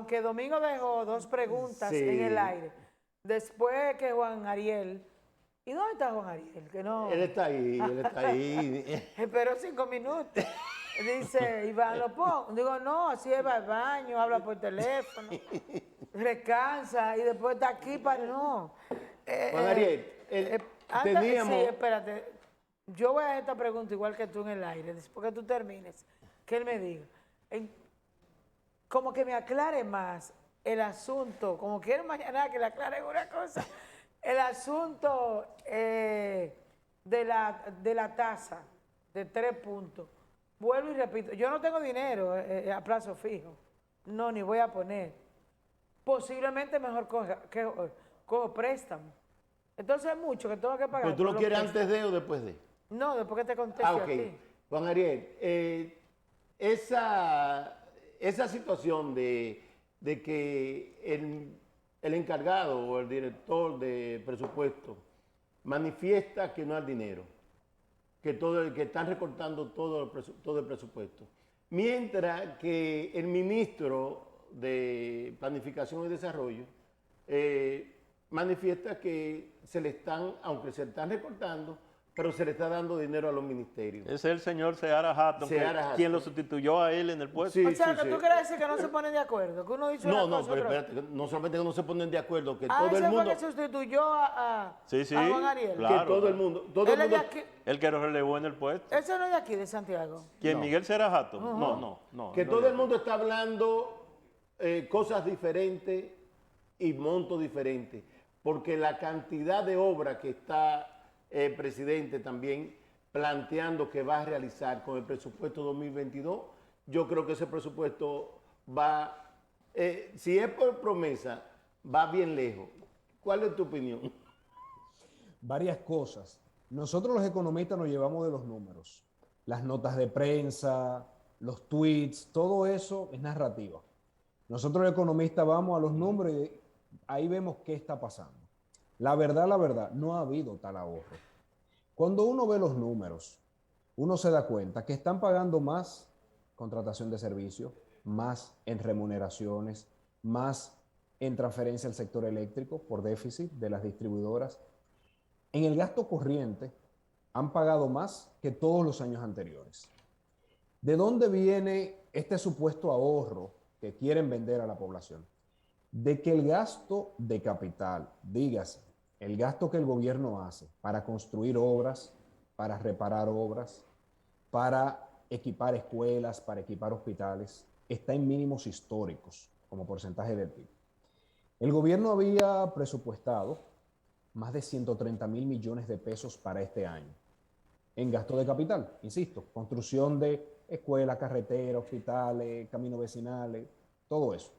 aunque Domingo dejó dos preguntas en el aire, después que Juan Ariel, ¿y dónde está Juan Ariel? Que no. Él está ahí, él está ahí. Esperó 5 minutos. Dice, Iván, lo pongo. Digo, no, así va al baño, habla por teléfono, descansa y después está aquí para no. Juan Ariel, Sí, teníamos... espérate. Yo voy a hacer esta pregunta igual que tú en el aire, después que tú termines, que él me diga. Como que me aclare más el asunto, como quiero mañana que le aclare una cosa, el asunto de la tasa de 3 puntos. Vuelvo y repito, yo no tengo dinero a plazo fijo, no, ni voy a poner. Posiblemente mejor cojo préstamo. Entonces es mucho que tengo que pagar. ¿Pero tú lo por los quieres préstamos. antes de o después de? No, después que te conteste Ah, a ok. ti. Juan Ariel, esa situación de que el encargado o el director de presupuesto manifiesta que no hay dinero, que están recortando todo el presupuesto, mientras que el ministro de Planificación y Desarrollo manifiesta que aunque se están recortando, pero se le está dando dinero a los ministerios. Es el señor Seara Hatton, quien lo sustituyó a él en el puesto. Sí, o sea, que tú quieres decir que no se ponen de acuerdo, que uno dice una cosa, pero otra. espérate, no solamente que no se ponen de acuerdo, que Ah, todo el ese mundo... fue que sustituyó a Juan Ariel. claro. Que todo el mundo... Él es de aquí. El que lo relevó en el puesto. Ese no es de aquí, de Santiago. ¿Quién? No. Miguel Seara Hatton. No. Que todo el mundo está hablando cosas diferentes y montos diferentes, porque la cantidad de obra que está el presidente también planteando que va a realizar con el presupuesto 2022, yo creo que ese presupuesto va, si es por promesa, va bien lejos. ¿Cuál es tu opinión? Varias cosas. Nosotros los economistas nos llevamos de los números. Las notas de prensa, los tweets, todo eso es narrativa. Nosotros los economistas vamos a los números y ahí vemos qué está pasando. La verdad, no ha habido tal ahorro. Cuando uno ve los números, uno se da cuenta que están pagando más contratación de servicios, más en remuneraciones, más en transferencia al sector eléctrico por déficit de las distribuidoras. En el gasto corriente han pagado más que todos los años anteriores. ¿De dónde viene este supuesto ahorro que quieren vender a la población? De que el gasto de capital, dígase, el gasto que el gobierno hace para construir obras, para reparar obras, para equipar escuelas, para equipar hospitales, está en mínimos históricos como porcentaje del PIB. El gobierno había presupuestado más de 130.000 millones de pesos para este año en gasto de capital, insisto, construcción de escuelas, carreteras, hospitales, caminos vecinales, todo eso.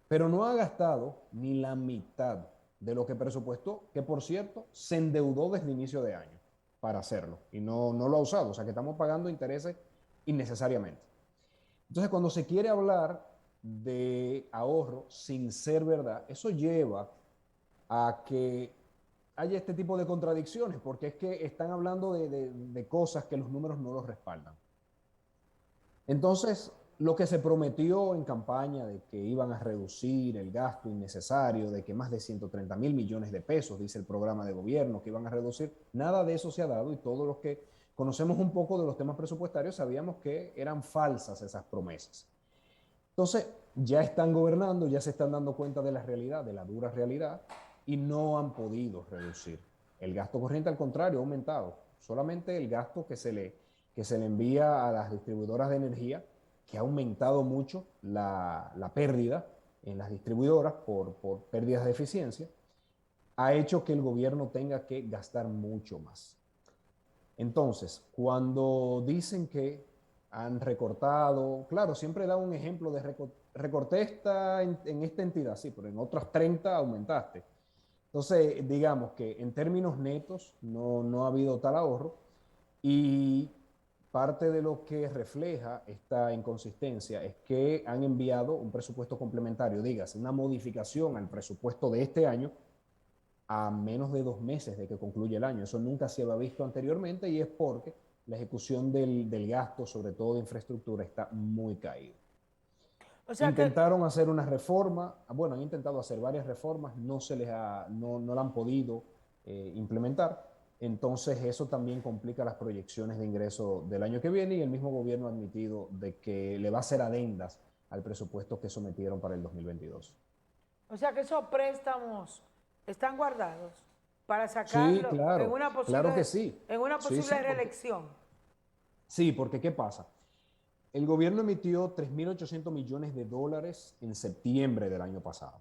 Pero no ha gastado ni la mitad de lo que presupuestó, que por cierto se endeudó desde inicio de año para hacerlo y no lo ha usado, o sea que estamos pagando intereses innecesariamente. Entonces cuando se quiere hablar de ahorro sin ser verdad, eso lleva a que haya este tipo de contradicciones, porque es que están hablando de cosas que los números no los respaldan. Entonces, lo que se prometió en campaña de que iban a reducir el gasto innecesario, de que más de 130.000 millones de pesos, dice el programa de gobierno, que iban a reducir, nada de eso se ha dado y todos los que conocemos un poco de los temas presupuestarios sabíamos que eran falsas esas promesas. Entonces, ya están gobernando, ya se están dando cuenta de la realidad, de la dura realidad, y no han podido reducir. El gasto corriente, al contrario, ha aumentado. Solamente el gasto que se le envía a las distribuidoras de energía, que ha aumentado mucho la pérdida en las distribuidoras por pérdidas de eficiencia, ha hecho que el gobierno tenga que gastar mucho más. Entonces, cuando dicen que han recortado, claro, siempre da un ejemplo de recorté en esta entidad, sí, pero en otras 30 aumentaste. Entonces, digamos que en términos netos no ha habido tal ahorro y parte de lo que refleja esta inconsistencia es que han enviado un presupuesto complementario, dígase, una modificación al presupuesto de este año a menos de 2 meses de que concluya el año. Eso nunca se había visto anteriormente y es porque la ejecución del gasto, sobre todo de infraestructura, está muy caída. O sea Intentaron hacer una reforma, bueno, han intentado hacer varias reformas, no la han podido implementar. Entonces eso también complica las proyecciones de ingreso del año que viene y el mismo gobierno ha admitido de que le va a hacer adendas al presupuesto que sometieron para el 2022. O sea que esos préstamos están guardados para Sí, sacarlo claro, claro que sí. en una Sí, posible sí, reelección. sí, porque ¿qué pasa? El gobierno emitió 3.800 millones de dólares en septiembre del año pasado.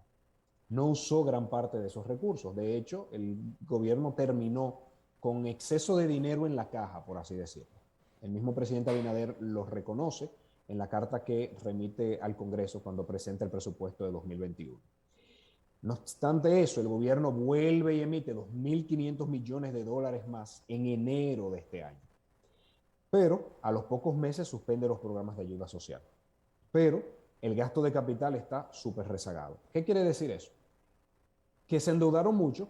No usó gran parte de esos recursos. De hecho, el gobierno terminó con exceso de dinero en la caja, por así decirlo. El mismo presidente Abinader lo reconoce en la carta que remite al Congreso cuando presenta el presupuesto de 2021. No obstante eso, el gobierno vuelve y emite 2.500 millones de dólares más en enero de este año. Pero a los pocos meses suspende los programas de ayuda social. Pero el gasto de capital está súper rezagado. ¿Qué quiere decir eso? Que se endeudaron mucho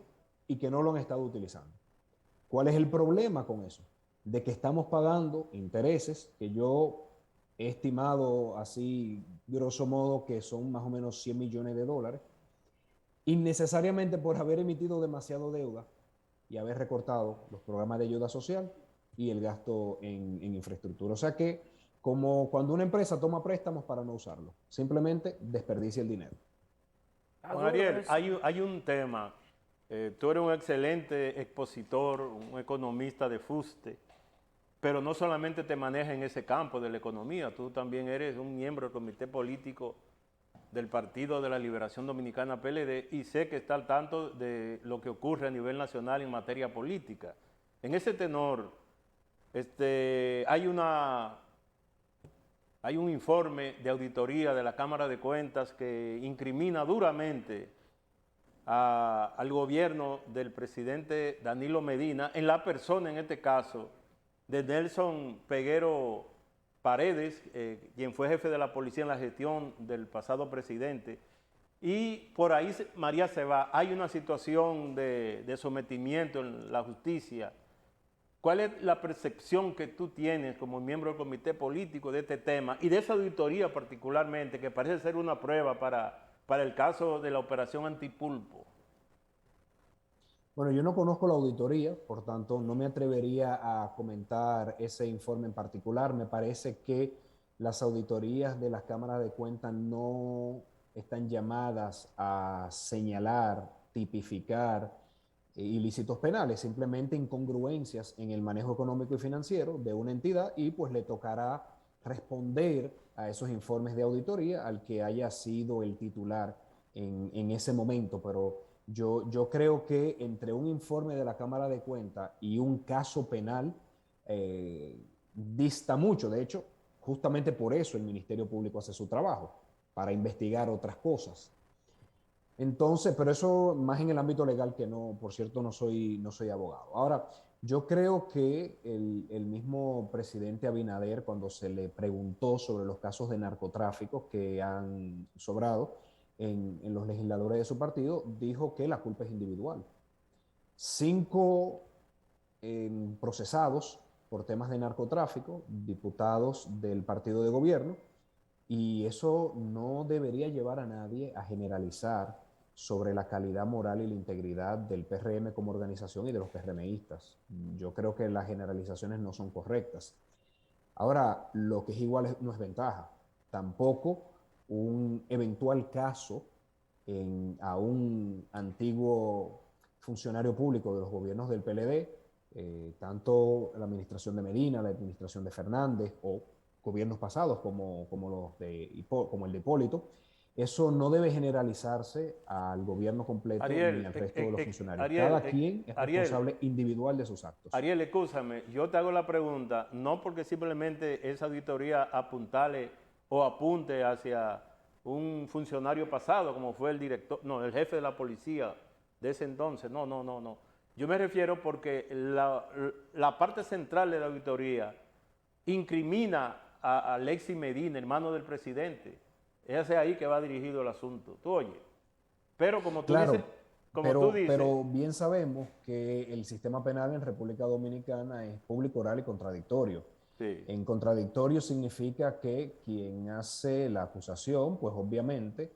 y que no lo han estado utilizando. ¿Cuál es el problema con eso? De que estamos pagando intereses que yo he estimado así, grosso modo, que son más o menos 100 millones de dólares, innecesariamente por haber emitido demasiado deuda y haber recortado los programas de ayuda social y el gasto en infraestructura. O sea que, como cuando una empresa toma préstamos para no usarlo, simplemente desperdicia el dinero. Juan Ariel, hay un tema. Tú eres un excelente expositor, un economista de fuste, pero no solamente te manejas en ese campo de la economía, tú también eres un miembro del comité político del Partido de la Liberación Dominicana PLD y sé que está al tanto de lo que ocurre a nivel nacional en materia política. En ese tenor, hay un informe de auditoría de la Cámara de Cuentas que incrimina duramente al gobierno del presidente Danilo Medina, en la persona, en este caso, de Nelson Peguero Paredes, quien fue jefe de la policía en la gestión del pasado presidente. Y por ahí, María se va, hay una situación de sometimiento en la justicia. ¿Cuál es la percepción que tú tienes como miembro del comité político de este tema y de esa auditoría particularmente, que parece ser una prueba para el caso de la operación Antipulpo? Bueno, yo no conozco la auditoría, por tanto, no me atrevería a comentar ese informe en particular. Me parece que las auditorías de las cámaras de cuentas no están llamadas a señalar, tipificar ilícitos penales, simplemente incongruencias en el manejo económico y financiero de una entidad y pues le tocará responder a esos informes de auditoría al que haya sido el titular en ese momento, pero yo creo que entre un informe de la Cámara de Cuentas y un caso penal dista mucho. De hecho, justamente por eso el Ministerio Público hace su trabajo, para investigar otras cosas. Entonces, pero eso más en el ámbito legal, que no, por cierto, no soy abogado. Ahora, yo creo que el mismo presidente Abinader, cuando se le preguntó sobre los casos de narcotráfico que han sobrado en los legisladores de su partido, dijo que la culpa es individual. 5 procesados por temas de narcotráfico, diputados del partido de gobierno, y eso no debería llevar a nadie a generalizar sobre la calidad moral y la integridad del PRM como organización y de los PRMistas. Yo creo que las generalizaciones no son correctas. Ahora, lo que es igual no es ventaja. Tampoco un eventual caso a un antiguo funcionario público de los gobiernos del PLD, tanto la administración de Medina, la administración de Fernández o gobiernos pasados como el de Hipólito, eso no debe generalizarse al gobierno completo ni al resto de los funcionarios. Cada quien es responsable individual de sus actos. Ariel, escúchame, yo te hago la pregunta, no porque simplemente esa auditoría apuntale o apunte hacia un funcionario pasado, como fue el director, no, el jefe de la policía de ese entonces, no. Yo me refiero porque la parte central de la auditoría incrimina a Alexis Medina, hermano del presidente. Es hacia ahí que va dirigido el asunto. Tú oyes. Pero como tú claro, dices... Pero bien sabemos que el sistema penal en República Dominicana es público, oral y contradictorio. Sí. En contradictorio significa que quien hace la acusación, pues obviamente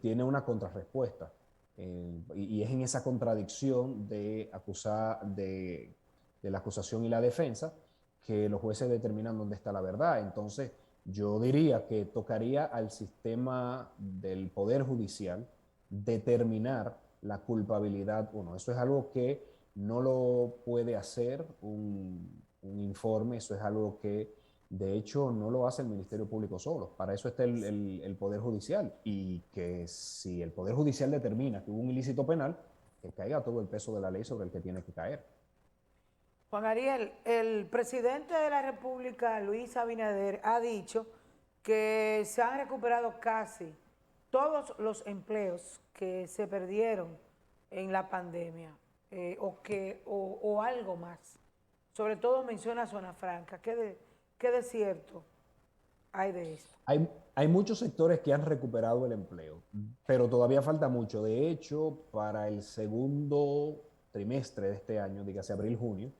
tiene una contrarrespuesta. Y es en esa contradicción de acusar, de la acusación y la defensa que los jueces determinan dónde está la verdad. Entonces, yo diría que tocaría al sistema del Poder Judicial determinar la culpabilidad o no. Eso es algo que no lo puede hacer un informe, eso es algo que de hecho no lo hace el Ministerio Público solo, para eso está el Poder Judicial y que si el Poder Judicial determina que hubo un ilícito penal, que caiga todo el peso de la ley sobre el que tiene que caer. Juan Ariel, el presidente de la República, Luis Abinader, ha dicho que se han recuperado casi todos los empleos que se perdieron en la pandemia o algo más. Sobre todo menciona Zona Franca. ¿Qué de cierto hay de esto? Hay muchos sectores que han recuperado el empleo, pero todavía falta mucho. De hecho, para el segundo trimestre de este año, dígase abril-junio,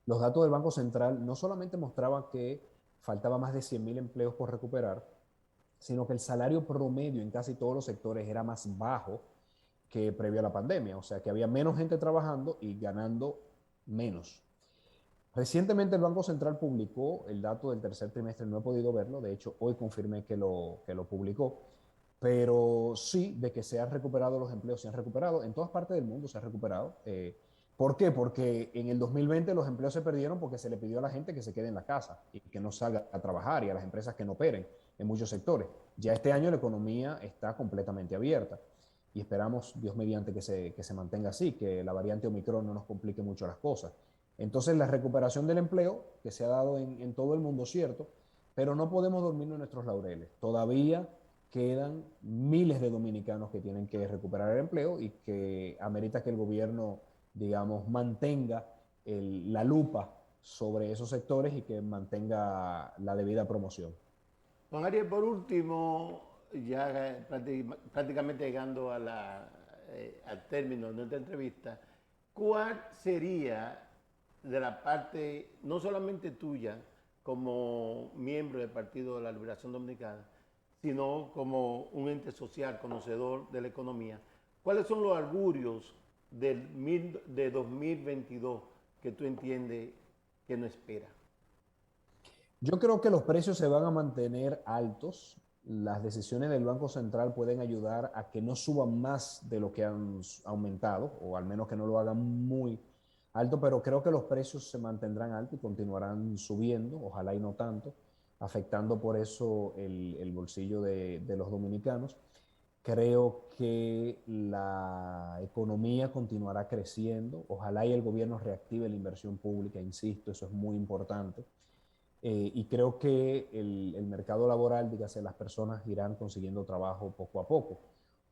los datos del Banco Central no solamente mostraban que faltaba más de 100.000 empleos por recuperar, sino que el salario promedio en casi todos los sectores era más bajo que previo a la pandemia. O sea, que había menos gente trabajando y ganando menos. Recientemente el Banco Central publicó el dato del tercer trimestre, no he podido verlo, de hecho hoy confirmé que lo publicó, pero sí, de que se han recuperado los empleos, se han recuperado, en todas partes del mundo se han recuperado. ¿Por qué? Porque en el 2020 los empleos se perdieron porque se le pidió a la gente que se quede en la casa y que no salga a trabajar y a las empresas que no operen en muchos sectores. Ya este año la economía está completamente abierta y esperamos, Dios mediante, que se mantenga así, que la variante Omicron no nos complique mucho las cosas. Entonces, la recuperación del empleo que se ha dado en todo el mundo, cierto, pero no podemos dormirnos en nuestros laureles. Todavía quedan miles de dominicanos que tienen que recuperar el empleo y que amerita que el gobierno, digamos, mantenga la lupa sobre esos sectores y que mantenga la debida promoción. Juan Ariel, por último, ya prácticamente llegando a al término de nuestra entrevista, ¿cuál sería de la parte, no solamente tuya, como miembro del Partido de la Liberación Dominicana, sino como un ente social, conocedor de la economía, cuáles son los augurios de 2022 que tú entiendes que no espera? Yo creo que los precios se van a mantener altos. Las decisiones del Banco Central pueden ayudar a que no suban más de lo que han aumentado, o al menos que no lo hagan muy alto, pero creo que los precios se mantendrán altos y continuarán subiendo, ojalá y no tanto, afectando por eso el bolsillo de los dominicanos. Creo que la economía continuará creciendo, ojalá y el gobierno reactive la inversión pública, insisto, eso es muy importante. Y creo que el mercado laboral, dígase, las personas irán consiguiendo trabajo poco a poco.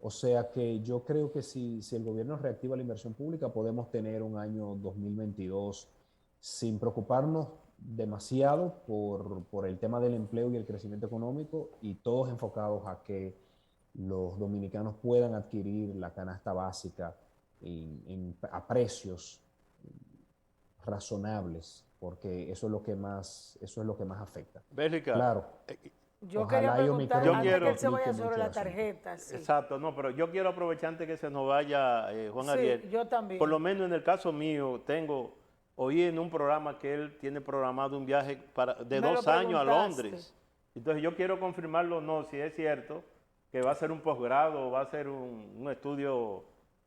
O sea que yo creo que si el gobierno reactiva la inversión pública, podemos tener un año 2022 sin preocuparnos demasiado por el tema del empleo y el crecimiento económico y todos enfocados a que los dominicanos puedan adquirir la canasta básica a precios razonables, porque eso es lo que más afecta. Bélica, Claro. Yo quería preguntar, Yo antes quiero- que él se vaya complique sobre mucho la el asunto. tarjeta. Sí. exacto, no, pero yo quiero aprovechar antes que se nos vaya Juan Sí, Ariel. yo también. Por lo menos en el caso mío, oí en un programa que él tiene programado un viaje de Me lo 2 años a preguntaste. Londres. Entonces yo quiero confirmarlo o no, si es cierto, que va a ser un posgrado, va a ser un estudio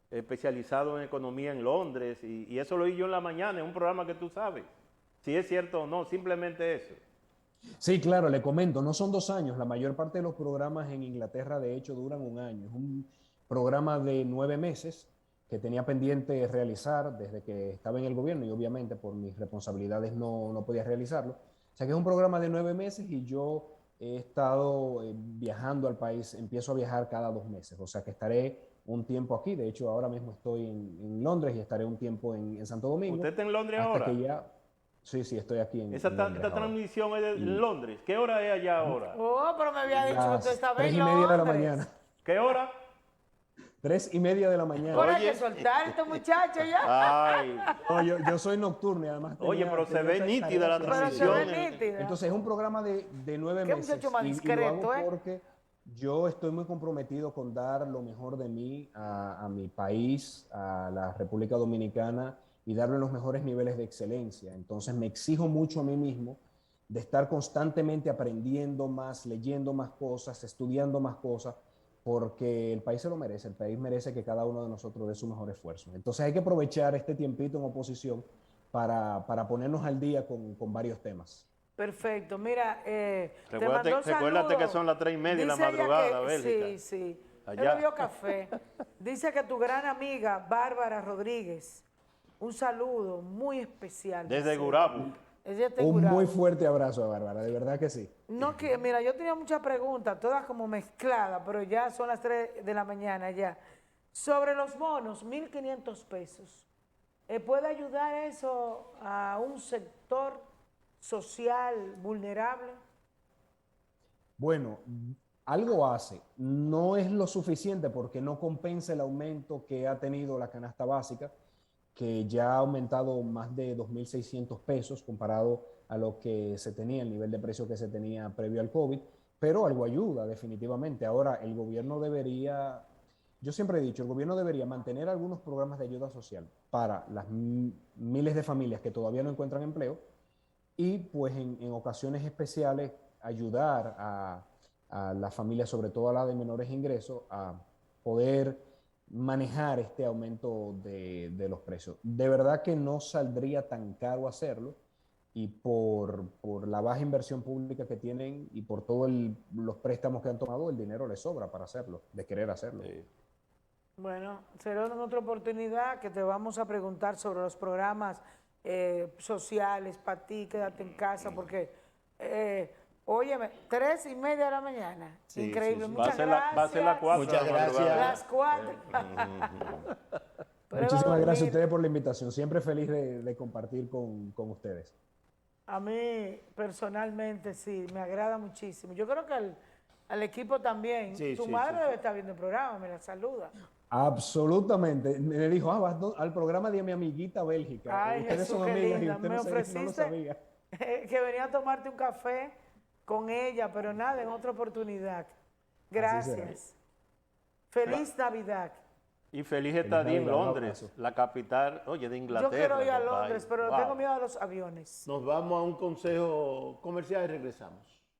especializado en economía en Londres, y eso lo oí yo en la mañana, en un programa que tú sabes. Si es cierto o no, simplemente eso. Sí, claro, le comento, no son 2 años, la mayor parte de los programas en Inglaterra de hecho duran un año. Es un programa de 9 meses que tenía pendiente realizar desde que estaba en el gobierno y obviamente por mis responsabilidades no podía realizarlo. O sea que es un programa de 9 meses y yo he estado viajando al país, empiezo a viajar cada 2 meses, o sea que estaré un tiempo aquí, de hecho ahora mismo estoy en Londres y estaré un tiempo en Santo Domingo. ¿Usted está en Londres hasta ahora? Que ya, sí, estoy aquí en Esta Londres ahora. transmisión es de Londres. ¿Qué hora es allá ahora? Oh, pero me había dicho que tú Las estabas en 3:30 de la Londres. mañana. ¿Qué hora? 3:30 de la mañana. Ahora hay Oye. que soltar a este muchacho ya. Ay, No, yo soy nocturno y además oye, pero se ve esa nítida la tarea. Pero se transmisión. ve nítida. Entonces es un programa de 9 Qué meses. muchacho más y lo discreto, hago ¿eh? porque yo estoy muy comprometido con dar lo mejor de mí a mi país, a la República Dominicana, y darle los mejores niveles de excelencia. Entonces me exijo mucho a mí mismo de estar constantemente aprendiendo más, leyendo más cosas, estudiando más cosas, porque el país se lo merece, el país merece que cada uno de nosotros dé su mejor esfuerzo. Entonces hay que aprovechar este tiempito en oposición para ponernos al día con varios temas. Perfecto. Mira, te Recuérdate, mandó recuérdate saludos. que son las 3:30 de la Dice ella madrugada, que- Bélgica. Sí, sí. Él Allá. bebió café. Dice que tu gran amiga, Bárbara Rodríguez, un saludo muy especial. Desde dice. Gurabo. Ella está en Un Gurabo. muy fuerte abrazo a Bárbara, de verdad que sí. No, que mira, yo tenía muchas preguntas, todas como mezcladas, pero ya son las 3 de la mañana ya. Sobre los bonos, 1.500 pesos. ¿Puede ayudar eso a un sector social vulnerable? Bueno, algo hace. No es lo suficiente porque no compensa el aumento que ha tenido la canasta básica, que ya ha aumentado más de 2.600 pesos comparado a lo que se tenía, el nivel de precio que se tenía previo al COVID, pero algo ayuda definitivamente. Ahora, el gobierno debería, yo siempre he dicho, el gobierno debería mantener algunos programas de ayuda social para las miles de familias que todavía no encuentran empleo y pues en ocasiones especiales ayudar a las familias, sobre todo a las de menores ingresos, a poder manejar este aumento de los precios. De verdad que no saldría tan caro hacerlo y por la baja inversión pública que tienen y por todos los préstamos que han tomado, el dinero les sobra para hacerlo, de querer hacerlo. Sí. Bueno, será en otra oportunidad que te vamos a preguntar sobre los programas sociales para ti, quédate en casa, porque, óyeme, 3:30 de la mañana, Sí, increíble, sí, sí. muchas Va a gracias. ser las 4 Muchas de la madrugada. Las 4. Muchísimas gracias a ustedes por la invitación, siempre feliz de compartir con ustedes. A mí personalmente sí, me agrada muchísimo. Yo creo que al equipo también. Sí, Tu sí, madre sí, debe estar viendo el programa, me la saluda. Absolutamente. Me dijo, vas al programa de mi amiguita Bélgica. Ay, Ustedes Jesús, son qué amigas y linda. usted Me no, no lo ofreciste sabía. que venía a tomarte un café con ella, pero nada, en otra oportunidad. Gracias. Feliz Navidad. Y feliz estadía en Navidad, un Londres, abrazo. la capital, oye, de Inglaterra. Yo quiero ir a compadre. Londres, pero Wow. tengo miedo a los aviones. Nos vamos a un consejo comercial y regresamos.